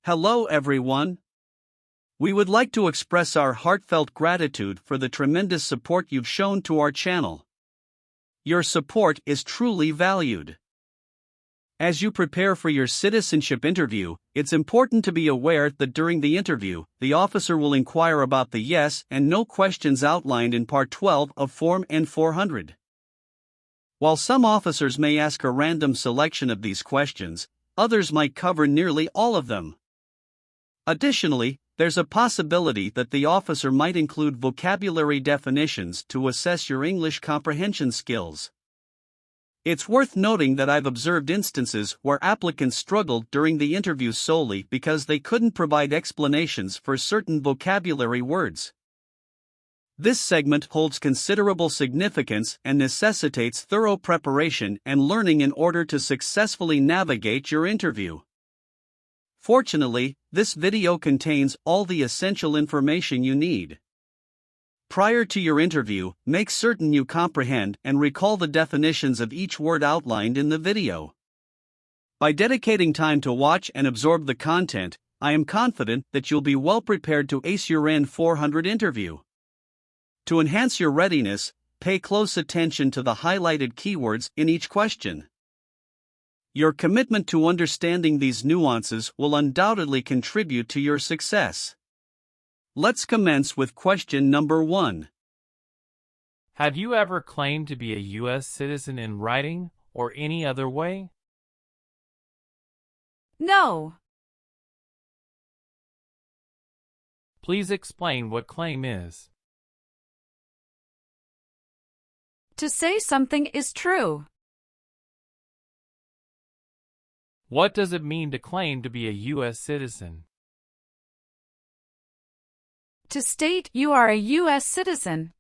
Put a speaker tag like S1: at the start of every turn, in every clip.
S1: Hello everyone. We would like to express our heartfelt gratitude for the tremendous support you've shown to our channel. Your support is truly valued. As you prepare for your citizenship interview, it's important to be aware that during the interview, the officer will inquire about the yes and no questions outlined in Part 12 of Form N400. While some officers may ask a random selection of these questions, others might cover nearly all of them. Additionally, there's a possibility that the officer might include vocabulary definitions to assess your English comprehension skills. It's worth noting that I've observed instances where applicants struggled during the interview solely because they couldn't provide explanations for certain vocabulary words. This segment holds considerable significance and necessitates thorough preparation and learning in order to successfully navigate your interview. Fortunately, this video contains all the essential information you need. Prior to your interview, make certain you comprehend and recall the definitions of each word outlined in the video. By dedicating time to watch and absorb the content, I am confident that you'll be well prepared to ace your N400 interview. To enhance your readiness, pay close attention to the highlighted keywords in each question. Your commitment to understanding these nuances will undoubtedly contribute to your success. Let's commence with question number 1.
S2: Have you ever claimed to be a U.S. citizen in writing or any other way?
S3: No.
S2: Please explain what claim is.
S3: To say something is true.
S2: What does it mean to claim to be a U.S. citizen?
S3: To state you are a U.S. citizen.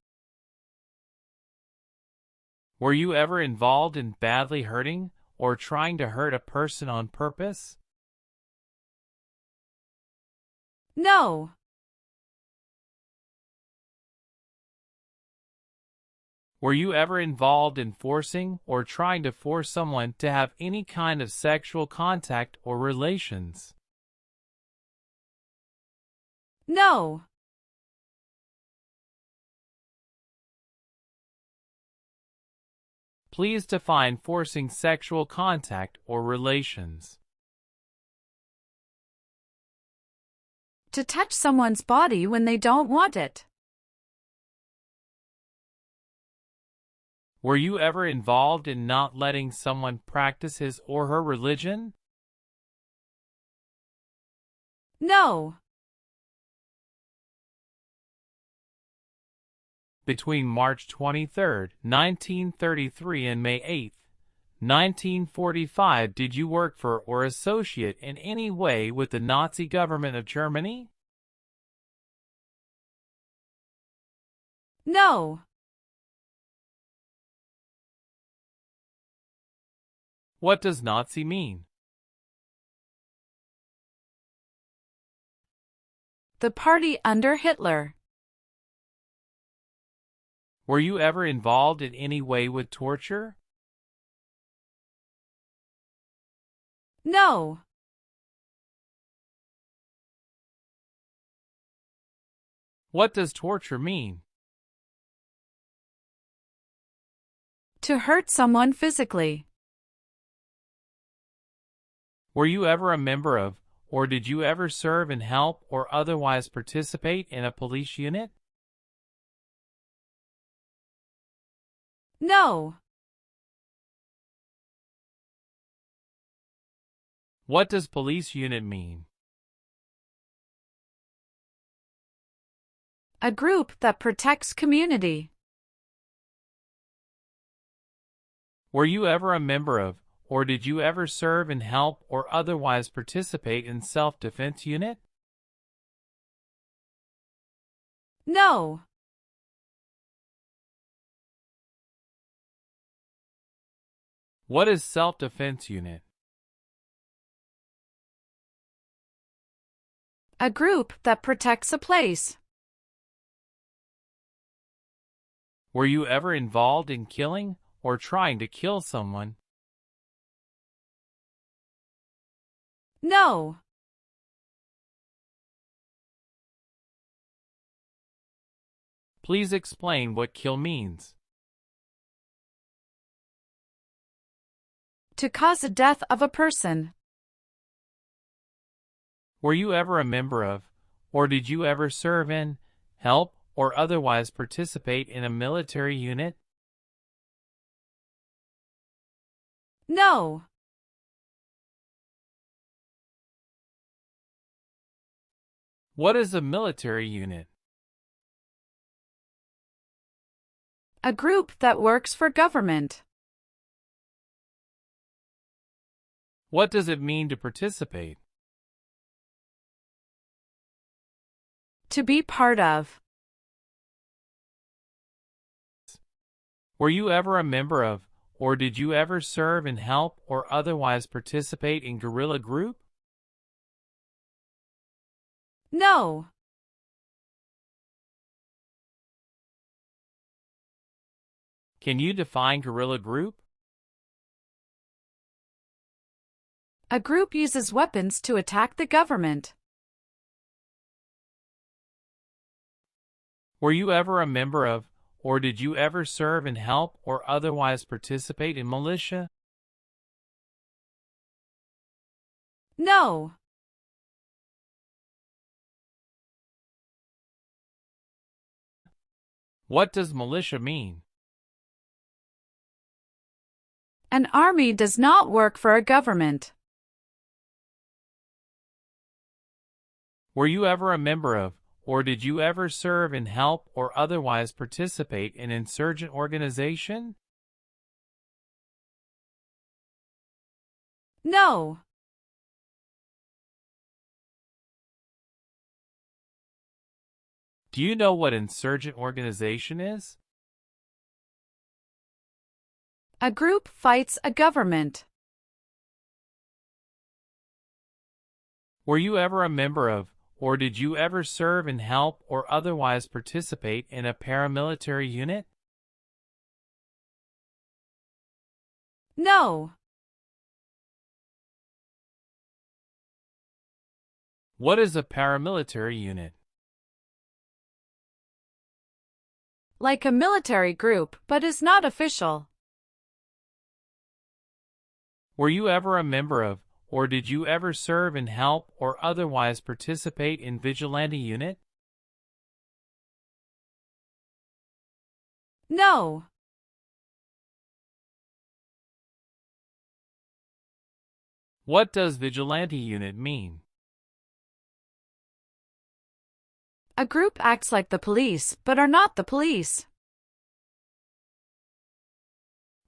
S2: Were you ever involved in badly hurting or trying to hurt a person on purpose?
S3: No.
S2: Were you ever involved in forcing or trying to force someone to have any kind of sexual contact or relations?
S3: No.
S2: Please define forcing sexual contact or relations.
S3: To touch someone's body when they don't want it.
S2: Were you ever involved in not letting someone practice his or her religion?
S3: No.
S2: Between March 23, 1933 and May 8, 1945, did you work for or associate in any way with the Nazi government of Germany?
S3: No.
S2: What does Nazi mean?
S3: The party under Hitler.
S2: Were you ever involved in any way with torture?
S3: No.
S2: What does torture mean?
S3: To hurt someone physically.
S2: Were you ever a member of, or did you ever serve in, help, or otherwise participate in a police unit?
S3: No.
S2: What does police unit mean?
S3: A group that protects community.
S2: Were you ever a member of, or did you ever serve in, help, or otherwise participate in self-defense unit?
S3: No.
S2: What is self-defense unit?
S3: A group that protects a place.
S2: Were you ever involved in killing or trying to kill someone?
S3: No.
S2: Please explain what kill means.
S3: To cause the death of a person.
S2: Were you ever a member of, or did you ever serve in, help, or otherwise participate in a military unit?
S3: No.
S2: What is a military unit?
S3: A group that works for government.
S2: What does it mean to participate?
S3: To be part of.
S2: Were you ever a member of, or did you ever serve in help or otherwise participate in guerrilla group?
S3: No.
S2: Can you define guerrilla group?
S3: A group uses weapons to attack the government.
S2: Were you ever a member of, or did you ever serve in help or otherwise participate in militia?
S3: No.
S2: What does militia mean?
S3: An army does not work for a government.
S2: Were you ever a member of, or did you ever serve in help or otherwise participate in insurgent organization?
S3: No.
S2: Do you know what insurgent organization is?
S3: A group fights a government.
S2: Were you ever a member of, or did you ever serve in help or otherwise participate in a paramilitary unit?
S3: No.
S2: What is a paramilitary unit?
S3: Like a military group, but is not official.
S2: Were you ever a member of, or did you ever serve in help or otherwise participate in vigilante unit?
S3: No.
S2: What does vigilante unit mean?
S3: A group acts like the police, but are not the police.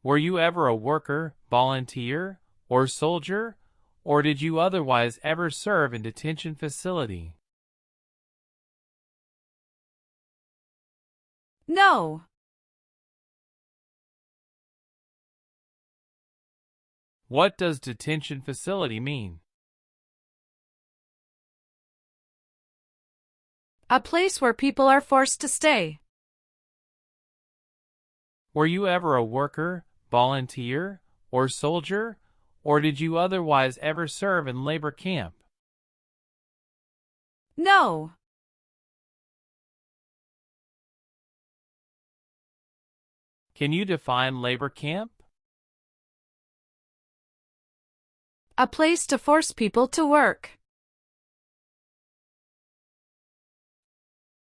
S2: Were you ever a worker, volunteer, or soldier, or did you otherwise ever serve in detention facility?
S3: No.
S2: What does detention facility mean?
S3: A place where people are forced to stay.
S2: Were you ever a worker, volunteer, or soldier, or did you otherwise ever serve in labor camp?
S3: No.
S2: Can you define labor camp?
S3: A place to force people to work.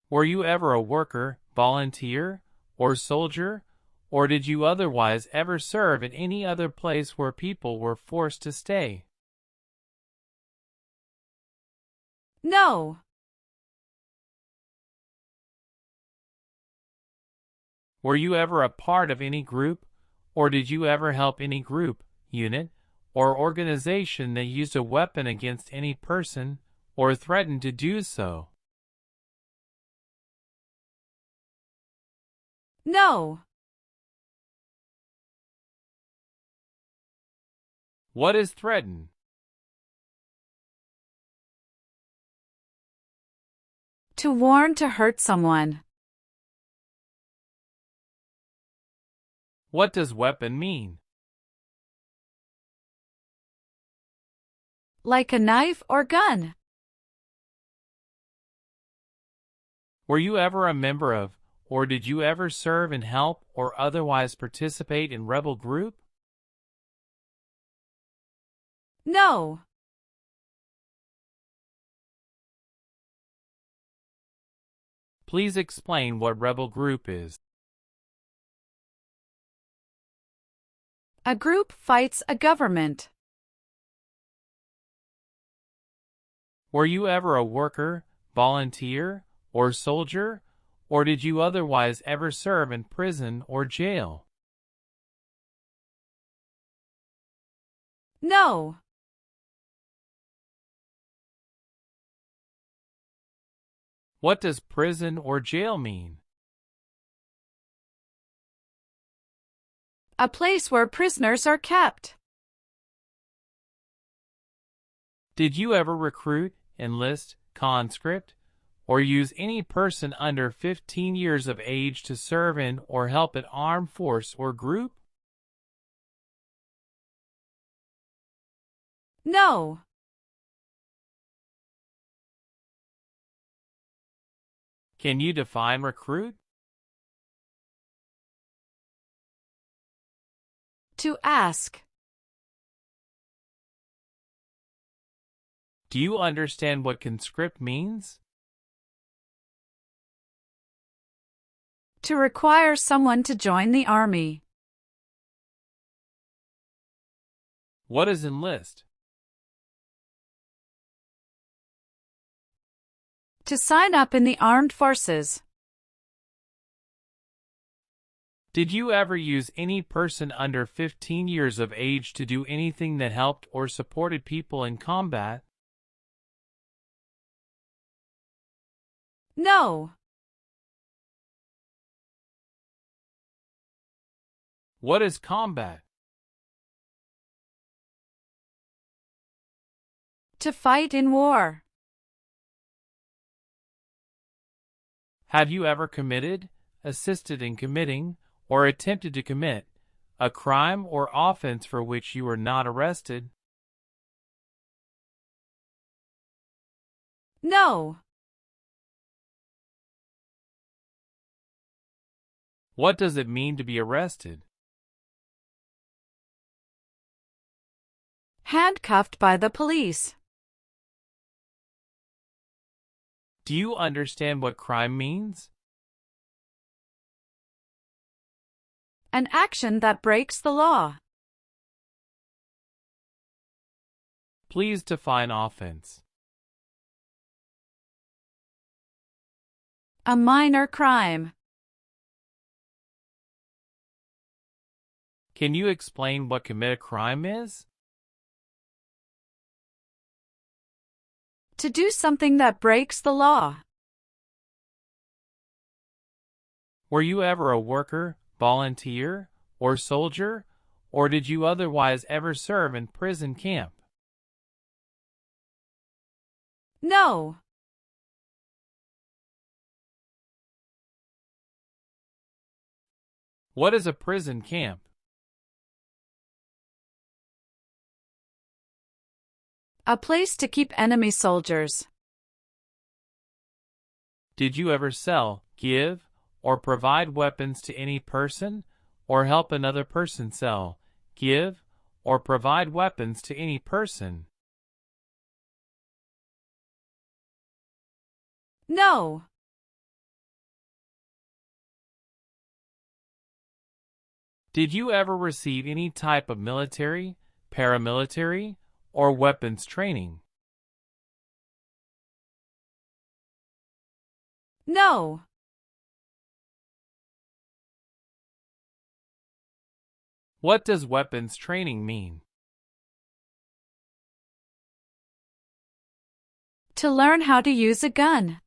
S2: Were you ever a worker, volunteer, or soldier, or did you otherwise ever serve in any other place where people were forced to stay?
S3: No.
S2: Were you ever a part of any group, or did you ever help any group, unit, or organization that used a weapon against any person, or threatened to do so?
S3: No.
S2: What is threaten?
S3: To warn to hurt someone.
S2: What does weapon mean?
S3: Like a knife or gun.
S2: Were you ever a member of, or did you ever serve and help or otherwise participate in rebel group?
S3: No.
S2: Please explain what rebel group is.
S3: A group fights a government.
S2: Were you ever a worker, volunteer, or soldier, or did you otherwise ever serve in prison or jail?
S3: No.
S2: What does prison or jail mean?
S3: A place where prisoners are kept.
S2: Did you ever recruit, enlist, conscript, or use any person under 15 years of age to serve in or help an armed force or group?
S3: No.
S2: Can you define recruit?
S3: To ask.
S2: Do you understand what conscript means?
S3: To require someone to join the army.
S2: What is enlist?
S3: To sign up in the armed forces.
S2: Did you ever use any person under 15 years of age to do anything that helped or supported people in combat?
S3: No.
S2: What is combat?
S3: To fight in war.
S2: Have you ever committed, assisted in committing, or attempted to commit a crime or offense for which you were not arrested?
S3: No.
S2: What does it mean to be arrested?
S3: Handcuffed by the police.
S2: Do you understand what crime means?
S3: An action that breaks the law.
S2: Please define offense.
S3: A minor crime.
S2: Can you explain what commit a crime is?
S3: To do something that breaks the law.
S2: Were you ever a worker, volunteer, or soldier, or did you otherwise ever serve in prison camp?
S3: No.
S2: What is a prison camp?
S3: A place to keep enemy soldiers.
S2: Did you ever sell, give, or provide weapons to any person, or help another person sell, give, or provide weapons to any person?
S3: No.
S2: Did you ever receive any type of military, paramilitary, or weapons training?
S3: No.
S2: What does weapons training mean?
S3: To learn how to use a gun.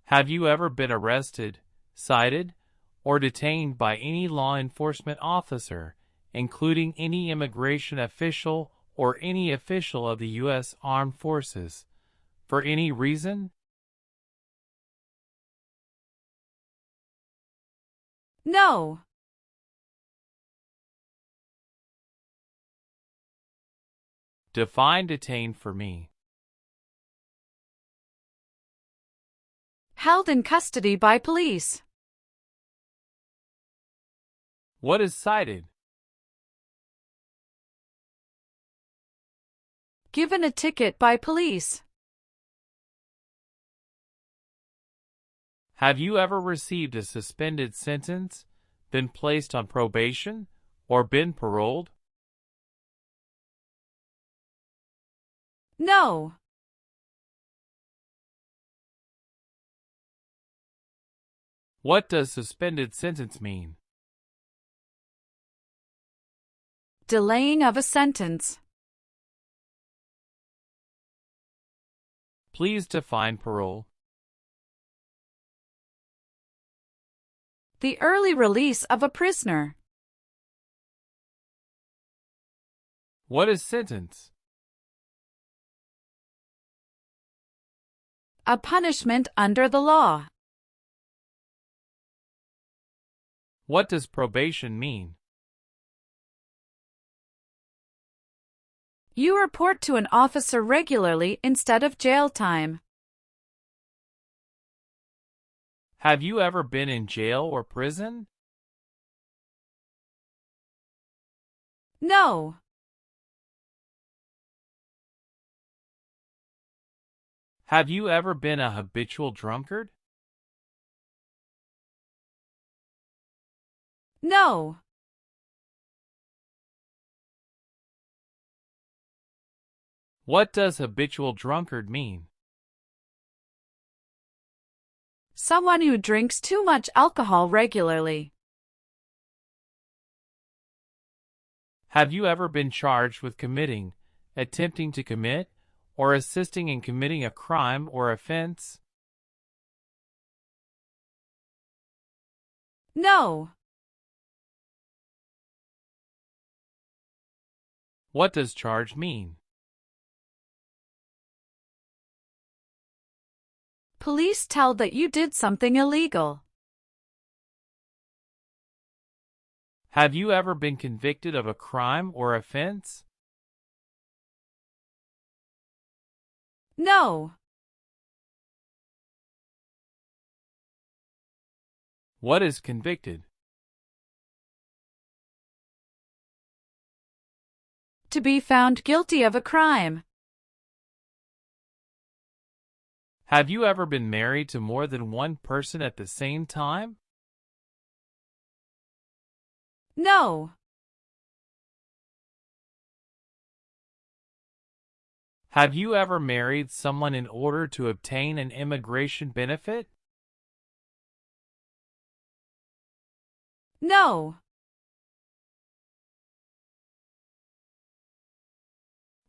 S2: Have you ever been arrested, cited, or detained by any law enforcement officer, including any immigration official or any official of the U.S. Armed Forces, for any reason?
S3: No.
S2: Define detain for me.
S3: Held in custody by police.
S2: What is cited?
S3: Given a ticket by police.
S2: Have you ever received a suspended sentence, been placed on probation, or been paroled?
S3: No.
S2: What does suspended sentence mean?
S3: Delaying of a sentence.
S2: Please define parole.
S3: The early release of a prisoner.
S2: What is sentence?
S3: A punishment under the law.
S2: What does probation mean?
S3: You report to an officer regularly instead of jail time.
S2: Have you ever been in jail or prison?
S3: No.
S2: Have you ever been a habitual drunkard?
S3: No.
S2: What does habitual drunkard mean?
S3: Someone who drinks too much alcohol regularly.
S2: Have you ever been charged with committing, attempting to commit, or assisting in committing a crime or offense?
S3: No.
S2: What does charge mean?
S3: Police tell that you did something illegal.
S2: Have you ever been convicted of a crime or offense?
S3: No.
S2: What is convicted?
S3: To be found guilty of a crime.
S2: Have you ever been married to more than one person at the same time?
S3: No.
S2: Have you ever married someone in order to obtain an immigration benefit?
S3: No.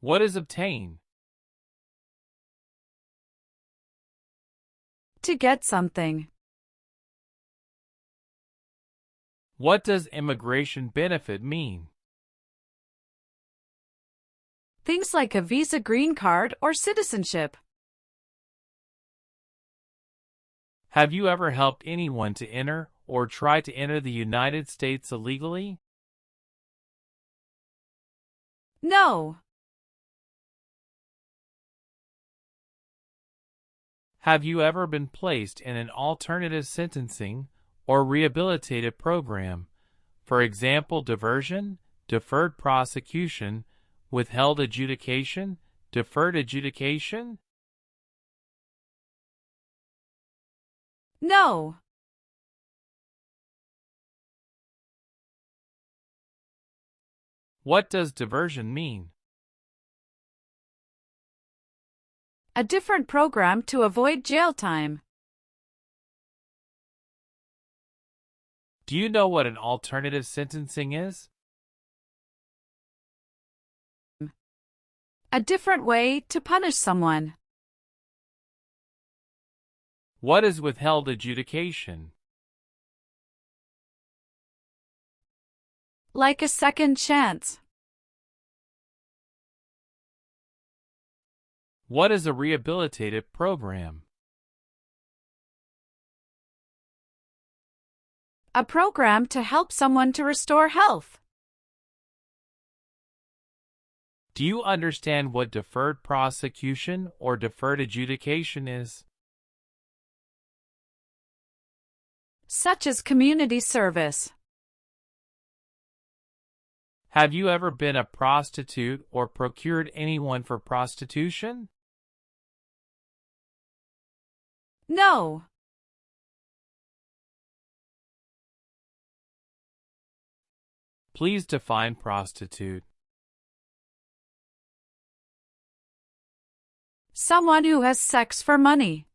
S2: What is obtain?
S3: To get something.
S2: What does immigration benefit mean?
S3: Things like a visa, green card, or citizenship.
S2: Have you ever helped anyone to enter or try to enter the United States illegally?
S3: No.
S2: Have you ever been placed in an alternative sentencing or rehabilitative program, for example, diversion, deferred prosecution, withheld adjudication, deferred adjudication?
S3: No.
S2: What does diversion mean?
S3: A different program to avoid jail time.
S2: Do you know what an alternative sentencing is?
S3: A different way to punish someone.
S2: What is withheld adjudication?
S3: Like a second chance.
S2: What is a rehabilitative program?
S3: A program to help someone to restore health.
S2: Do you understand what deferred prosecution or deferred adjudication is?
S3: such as community service.
S2: Have you ever been a prostitute or procured anyone for prostitution?
S3: No.
S2: Please define prostitute.
S3: Someone who has sex for money.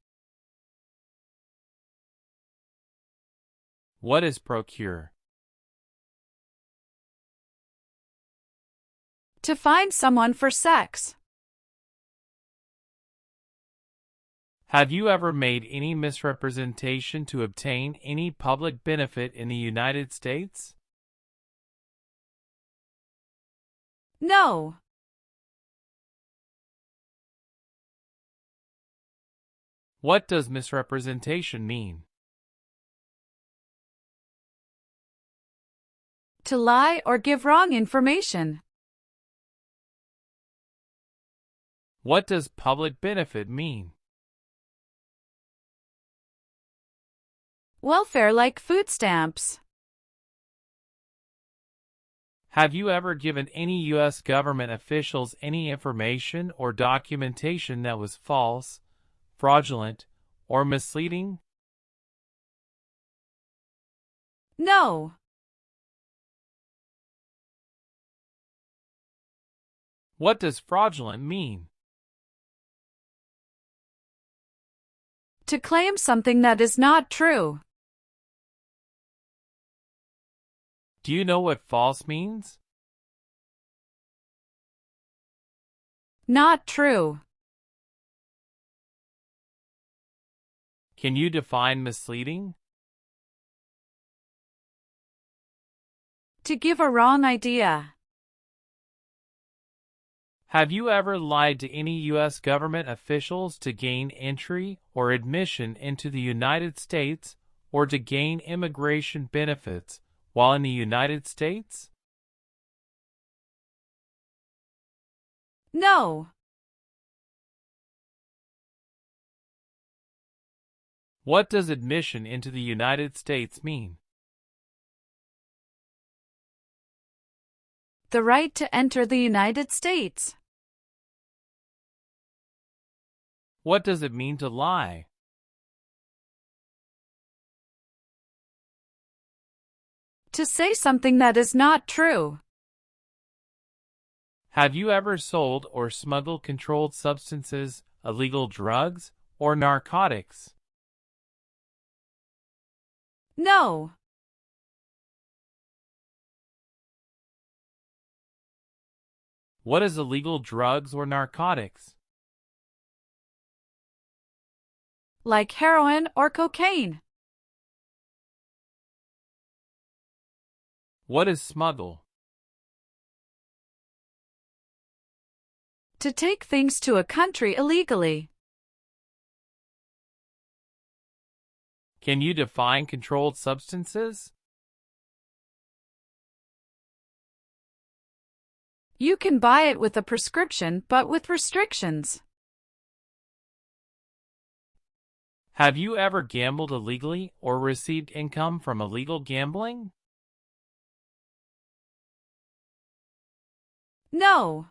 S2: What is procure?
S3: To find someone for sex.
S2: Have you ever made any misrepresentation to obtain any public benefit in the United States?
S3: No.
S2: What does misrepresentation mean?
S3: To lie or give wrong information.
S2: What does public benefit mean?
S3: Welfare like food stamps.
S2: Have you ever given any U.S. government officials any information or documentation that was false, fraudulent, or misleading?
S3: No.
S2: What does fraudulent mean?
S3: To claim something that is not true.
S2: Do you know what false means?
S3: Not true.
S2: Can you define misleading?
S3: To give a wrong idea.
S2: Have you ever lied to any U.S. government officials to gain entry or admission into the United States or to gain immigration benefits while in the United States?
S3: No.
S2: What does admission into the United States mean?
S3: The right to enter the United States.
S2: What does it mean to lie?
S3: To say something that is not true.
S2: Have you ever sold or smuggled controlled substances, illegal drugs, or narcotics?
S3: No.
S2: What is illegal drugs or narcotics?
S3: Like heroin or cocaine.
S2: What is smuggle?
S3: To take things to a country illegally.
S2: Can you define controlled substances?
S3: You can buy it with a prescription but with restrictions.
S2: Have you ever gambled illegally or received income from illegal gambling?
S3: No.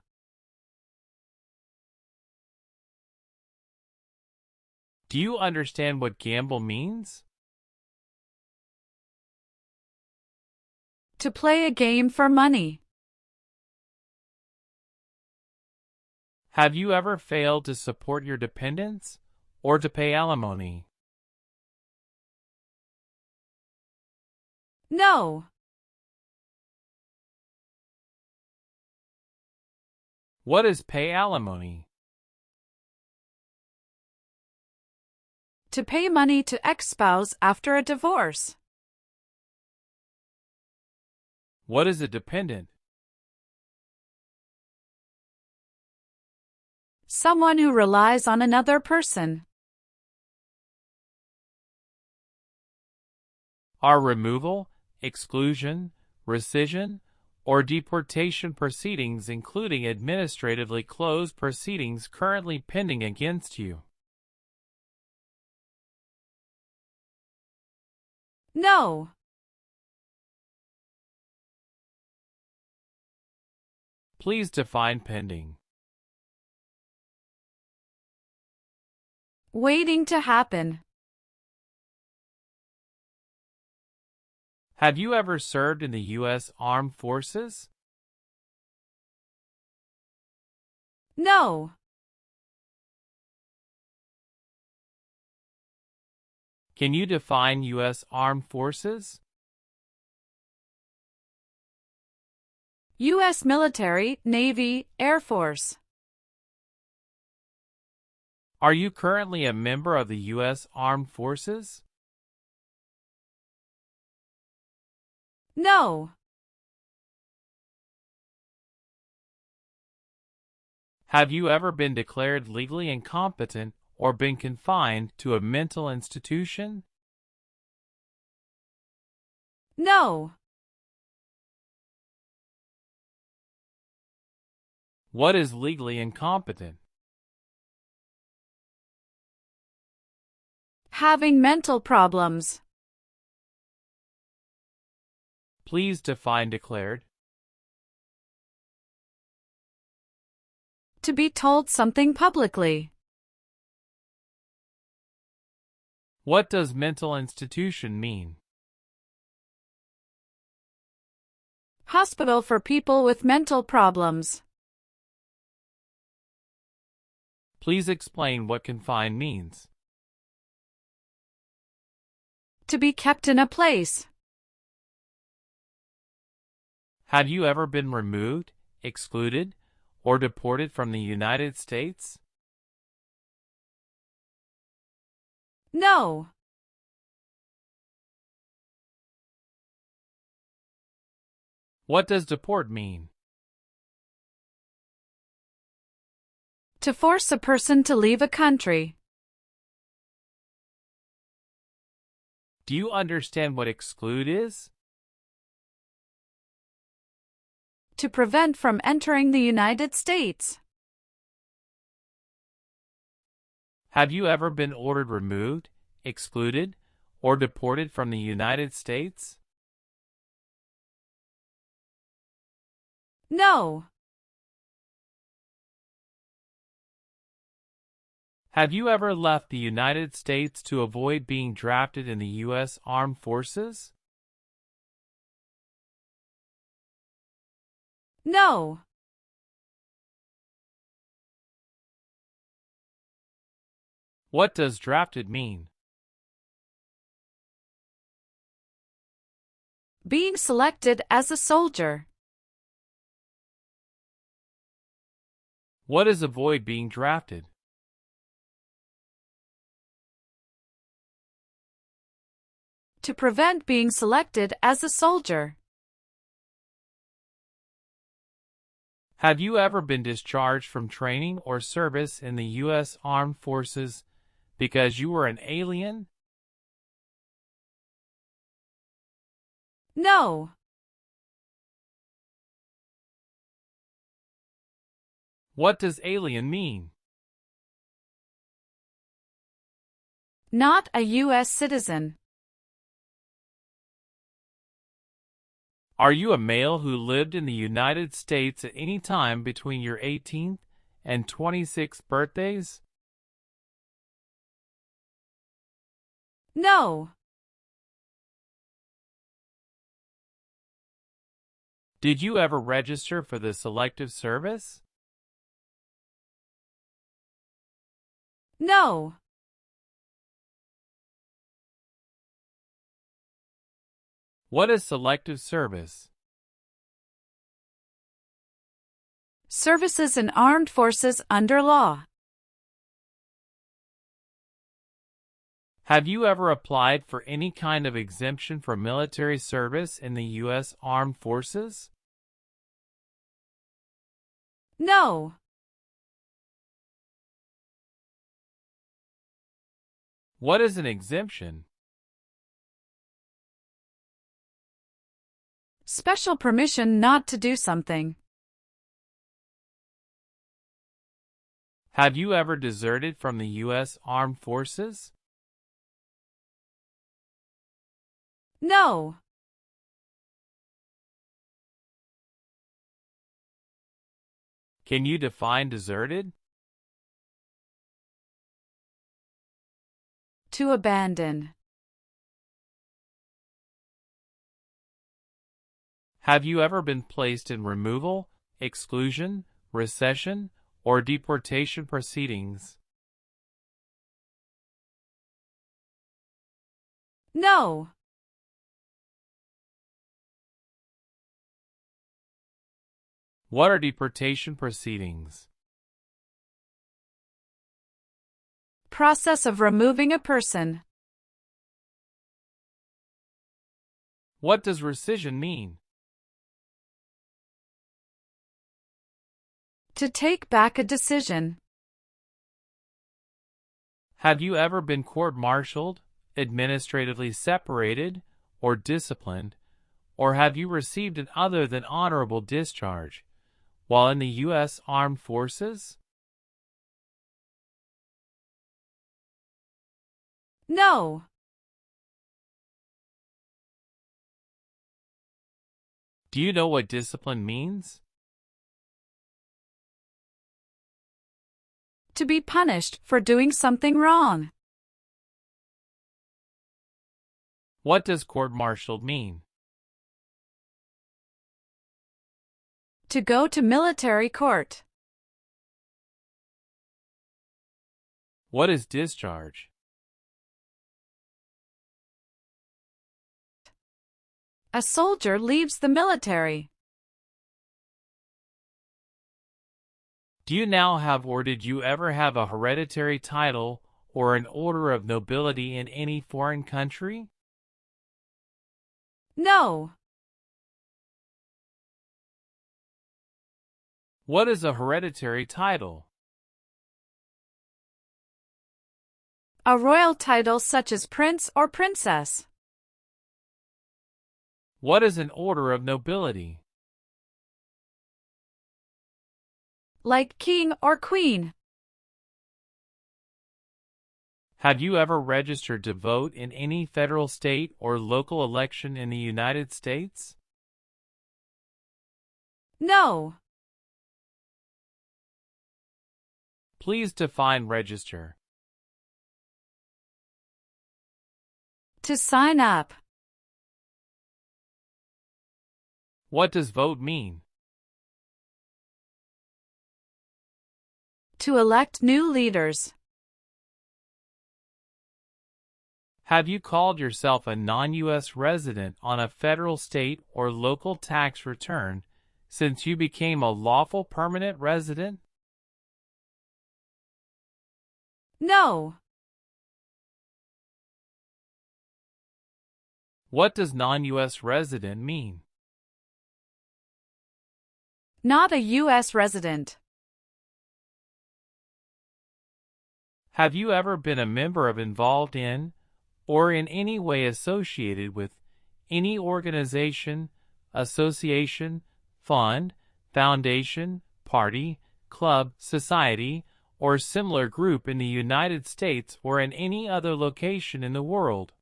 S2: Do you understand what gamble means?
S3: To play a game for money.
S2: Have you ever failed to support your dependents or to pay alimony?
S3: No.
S2: What is pay alimony?
S3: To pay money to ex-spouse after a divorce.
S2: What is a dependent?
S3: Someone who relies on another person.
S2: Are removal, exclusion, rescission, or deportation proceedings, including administratively closed proceedings, currently pending against you?
S3: No.
S2: Please define pending.
S3: Waiting to happen.
S2: Have you ever served in the U.S. Armed Forces?
S3: No.
S2: Can you define U.S. Armed Forces?
S3: U.S. military, Navy, Air Force.
S2: Are you currently a member of the U.S. Armed Forces?
S3: No.
S2: Have you ever been declared legally incompetent or been confined to a mental institution?
S3: No.
S2: What is legally incompetent?
S3: Having mental problems.
S2: Please define declared.
S3: To be told something publicly.
S2: What does mental institution mean?
S3: Hospital for people with mental problems.
S2: Please explain what confined means.
S3: To be kept in a place.
S2: Have you ever been removed, excluded, or deported from the United States?
S3: No.
S2: What does deport mean?
S3: To force a person to leave a country.
S2: Do you understand what exclude is?
S3: To prevent from entering the United States.
S2: Have you ever been ordered removed, excluded, or deported from the United States?
S3: No.
S2: Have you ever left the United States to avoid being drafted in the U.S. Armed Forces?
S3: No.
S2: What does drafted mean?
S3: Being selected as a soldier.
S2: What is avoid being drafted?
S3: To prevent being selected as a soldier.
S2: Have you ever been discharged from training or service in the U.S. Armed Forces because you were an alien?
S3: No.
S2: What does alien mean?
S3: Not a U.S. citizen.
S2: Are you a male who lived in the United States at any time between your 18th and 26th birthdays?
S3: No.
S2: Did you ever register for the Selective Service?
S3: No.
S2: What is Selective Service?
S3: Services in armed forces under law.
S2: Have you ever applied for any kind of exemption for military service in the U.S. Armed Forces?
S3: No.
S2: What is an exemption?
S3: Special permission not to do something.
S2: Have you ever deserted from the U.S. Armed Forces?
S3: No.
S2: Can you define deserted?
S3: To abandon.
S2: Have you ever been placed in removal, exclusion, recession, or deportation proceedings?
S3: No.
S2: What are deportation proceedings?
S3: Process of removing a person.
S2: What does rescission mean?
S3: To take back a decision.
S2: Have you ever been court-martialed, administratively separated, or disciplined, or have you received an other than honorable discharge while in the U.S. Armed Forces?
S3: No.
S2: Do you know what discipline means?
S3: To be punished for doing something wrong.
S2: What does court-martialed mean?
S3: To go to military court.
S2: What is discharge?
S3: A soldier leaves the military.
S2: Do you now have or did you ever have a hereditary title or an order of nobility in any foreign country?
S3: No.
S2: What is a hereditary title?
S3: A royal title such as prince or princess.
S2: What is an order of nobility?
S3: Like king or queen.
S2: Have you ever registered to vote in any federal, state, or local election in the United States?
S3: No.
S2: Please define register.
S3: To sign up.
S2: What does vote mean?
S3: To elect new leaders.
S2: Have you called yourself a non-U.S. resident on a federal, state, or local tax return since you became a lawful permanent resident?
S3: No.
S2: What does non-U.S. resident mean?
S3: Not a U.S. resident.
S2: Have you ever been a member of, involved in, or in any way associated with any organization, association, fund, foundation, party, club, society, or similar group in the United States or in any other location in the world?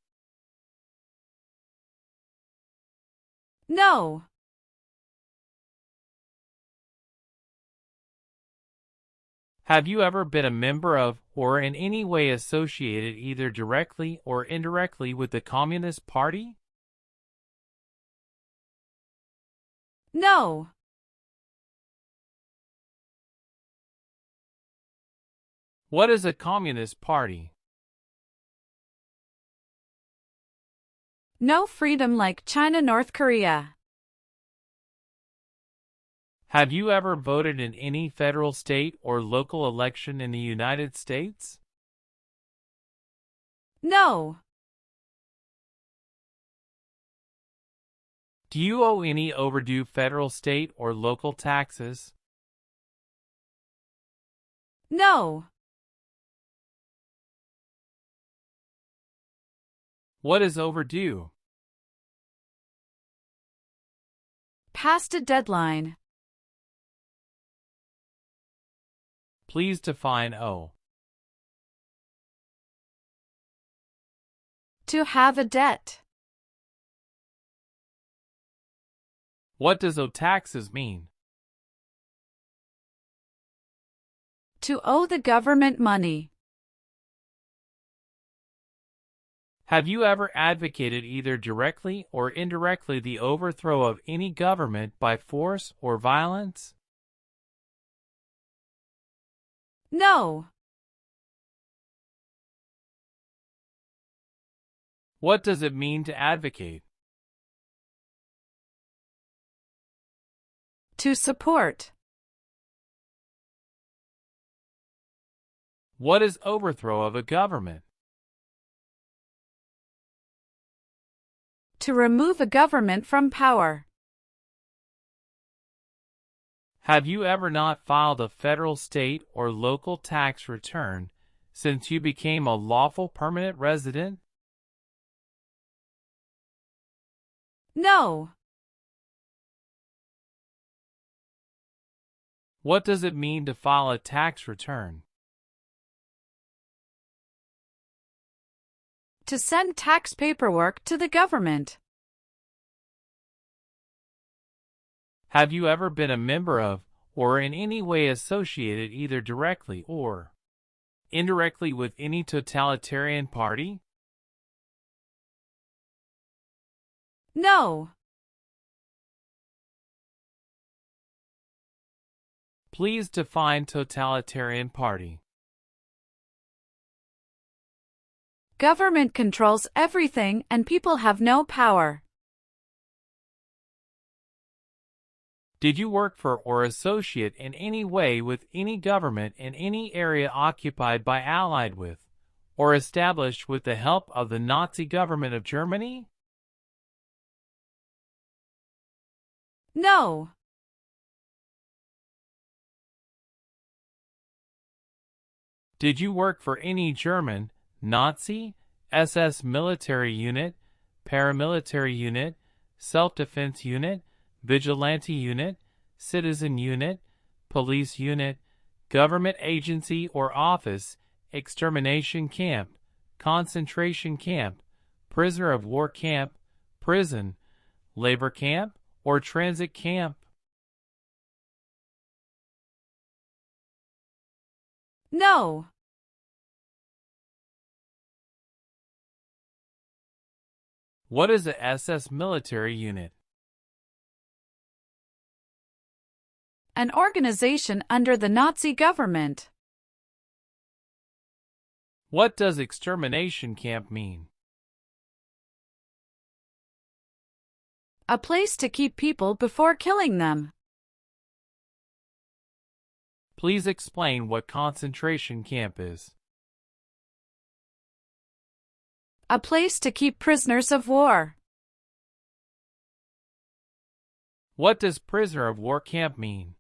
S3: No.
S2: Have you ever been a member of or in any way associated either directly or indirectly with the Communist Party?
S3: No.
S2: What is a Communist Party?
S3: No freedom like China, North Korea.
S2: Have you ever voted in any federal, state, or local election in the United States?
S3: No.
S2: Do you owe any overdue federal, state, or local taxes?
S3: No.
S2: What is overdue?
S3: Past a deadline.
S2: Please define owe.
S3: To have a debt.
S2: What does owe taxes mean?
S3: To owe the government money.
S2: Have you ever advocated either directly or indirectly the overthrow of any government by force or violence?
S3: No.
S2: What does it mean to advocate?
S3: To support.
S2: What is overthrow of a government?
S3: To remove a government from power.
S2: Have you ever not filed a federal, state, or local tax return since you became a lawful permanent resident?
S3: No.
S2: What does it mean to file a tax return?
S3: To send tax paperwork to the government.
S2: Have you ever been a member of, or in any way associated either directly or indirectly with any totalitarian party?
S3: No.
S2: Please define totalitarian party.
S3: Government controls everything and people have no power.
S2: Did you work for or associate in any way with any government in any area occupied by, allied with, or established with the help of the Nazi government of Germany?
S3: No.
S2: Did you work for any German, Nazi, SS military unit, paramilitary unit, self-defense unit, vigilante unit, citizen unit, police unit, government agency or office, extermination camp, concentration camp, prisoner of war camp, prison, labor camp, or transit camp?
S3: No.
S2: What is a SS military unit?
S3: An organization under the Nazi government.
S2: What does extermination camp mean?
S3: A place to keep people before killing them.
S2: Please explain what concentration camp is.
S3: A place to keep prisoners of war.
S2: What does prisoner of war camp mean?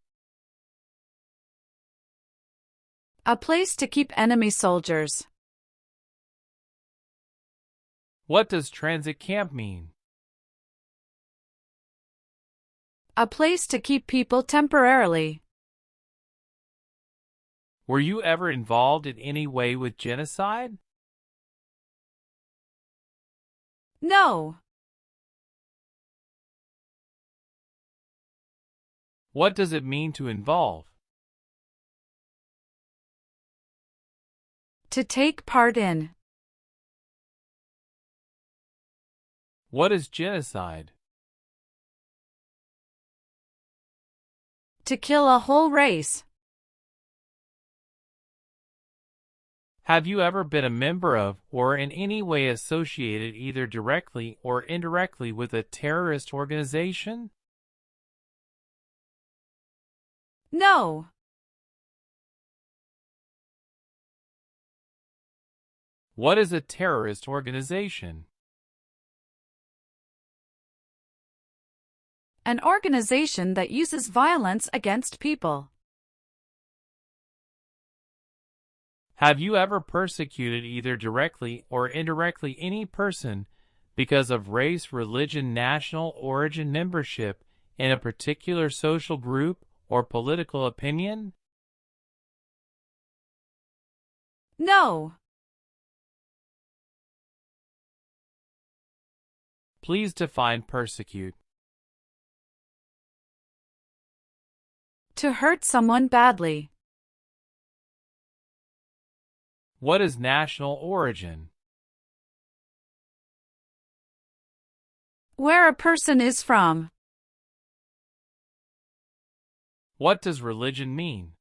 S3: A place to keep enemy soldiers.
S2: What does transit camp mean?
S3: A place to keep people temporarily.
S2: Were you ever involved in any way with genocide?
S3: No.
S2: What does it mean to involve?
S3: To take part in.
S2: What is genocide?
S3: To kill a whole race.
S2: Have you ever been a member of or in any way associated either directly or indirectly with a terrorist organization?
S3: No.
S2: What is a terrorist organization?
S3: An organization that uses violence against people.
S2: Have you ever persecuted either directly or indirectly any person because of race, religion, national origin, membership in a particular social group or political opinion?
S3: No.
S2: Please define persecute.
S3: To hurt someone badly.
S2: What is national origin?
S3: Where a person is from.
S2: What does religion mean?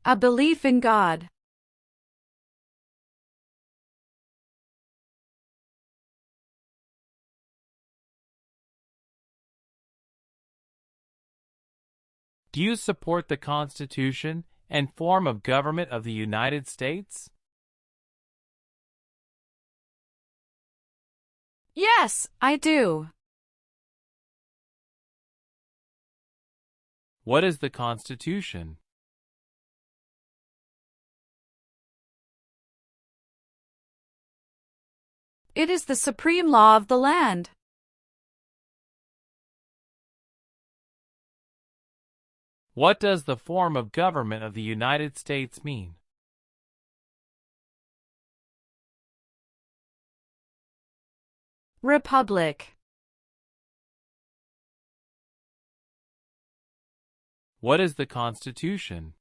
S3: A belief in God.
S2: Do you support the Constitution and form of government of the United States?
S3: Yes, I do.
S2: What is the Constitution?
S3: It is the supreme law of the land.
S2: What does the form of government of the United States mean?
S3: Republic.
S2: What is the Constitution?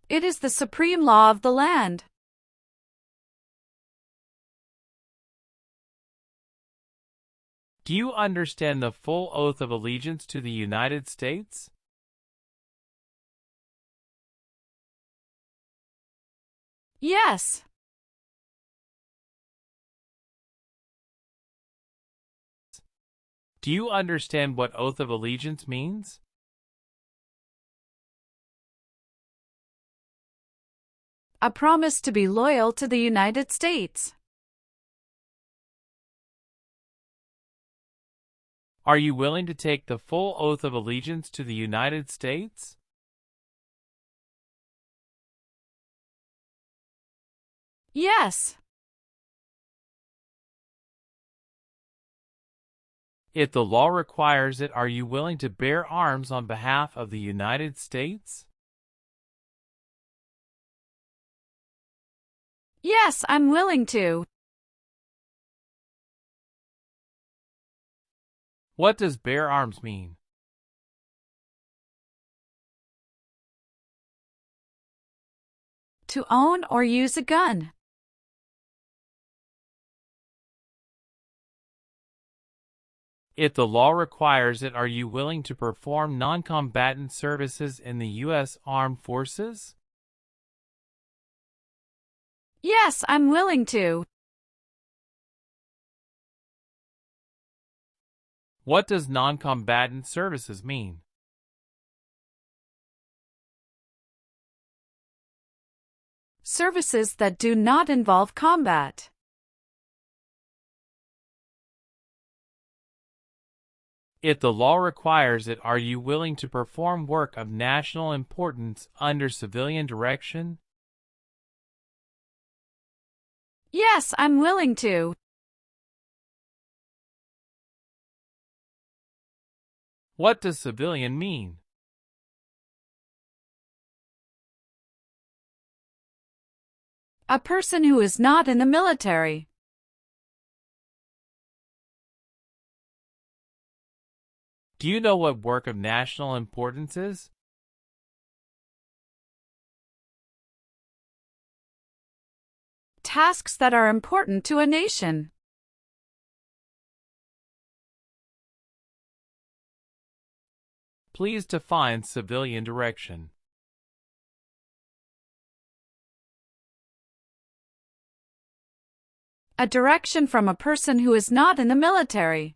S3: It is the supreme law of the land.
S2: Do you understand the full oath of allegiance to the United States?
S3: Yes.
S2: Do you understand what oath of allegiance means?
S3: A promise to be loyal to the United States.
S2: Are you willing to take the full oath of allegiance to the United States?
S3: Yes.
S2: If the law requires it, are you willing to bear arms on behalf of the United States?
S3: Yes, I'm willing to.
S2: What does bear arms mean?
S3: To own or use a gun.
S2: If the law requires it, are you willing to perform non-combatant services in the U.S. Armed Forces?
S3: Yes, I'm willing to.
S2: What does non-combatant services mean?
S3: Services that do not involve combat.
S2: If the law requires it, are you willing to perform work of national importance under civilian direction?
S3: Yes, I'm willing to.
S2: What does civilian mean?
S3: A person who is not in the military.
S2: Do you know what work of national importance is?
S3: Tasks that are important to a nation.
S2: Please define civilian direction.
S3: A direction from a person who is not in the military.